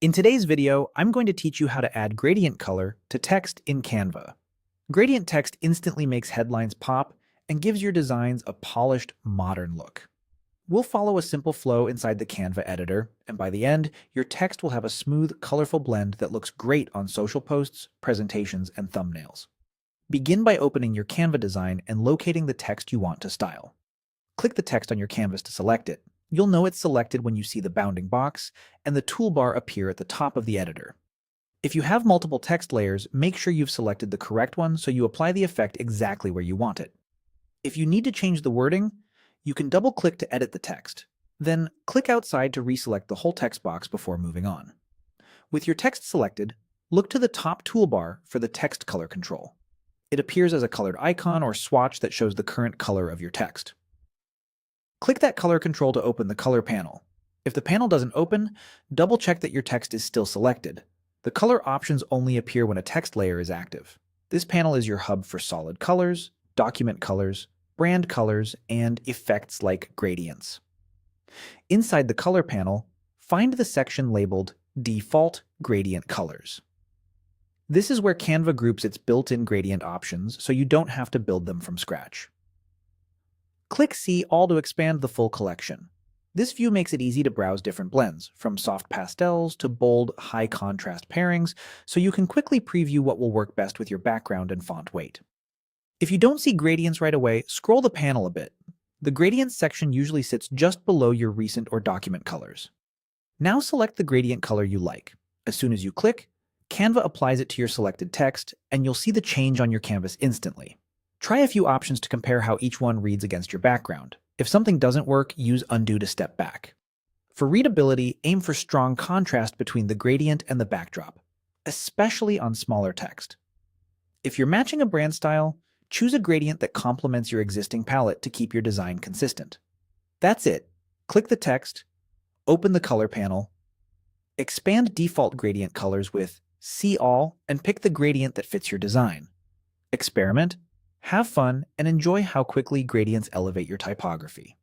In today's video, I'm going to teach you how to add gradient color to text in Canva. Gradient text instantly makes headlines pop and gives your designs a polished, modern look. We'll follow a simple flow inside the Canva editor, and by the end, your text will have a smooth, colorful blend that looks great on social posts, presentations, and thumbnails. Begin by opening your Canva design and locating the text you want to style. Click the text on your canvas to select it. You'll know it's selected when you see the bounding box and the toolbar appear at the top of the editor. If you have multiple text layers, make sure you've selected the correct one so you apply the effect exactly where you want it. If you need to change the wording, you can double-click to edit the text. Then click outside to reselect the whole text box before moving on. With your text selected, look to the top toolbar for the text color control. It appears as a colored icon or swatch that shows the current color of your text. Click that color control to open the color panel. If the panel doesn't open, double-check that your text is still selected. The color options only appear when a text layer is active. This panel is your hub for solid colors, document colors, brand colors, and effects like gradients. Inside the color panel, find the section labeled Default Gradient Colors. This is where Canva groups its built-in gradient options so you don't have to build them from scratch. Click See All to expand the full collection. This view makes it easy to browse different blends, from soft pastels to bold, high-contrast pairings, so you can quickly preview what will work best with your background and font weight. If you don't see gradients right away, scroll the panel a bit. The Gradients section usually sits just below your recent or document colors. Now select the gradient color you like. As soon as you click, Canva applies it to your selected text, and you'll see the change on your canvas instantly. Try a few options to compare how each one reads against your background. If something doesn't work, use Undo to step back. For readability, aim for strong contrast between the gradient and the backdrop, especially on smaller text. If you're matching a brand style, choose a gradient that complements your existing palette to keep your design consistent. That's it. Click the text, open the color panel, expand default gradient colors with See All, and pick the gradient that fits your design. Experiment, have fun, and enjoy how quickly gradients elevate your typography.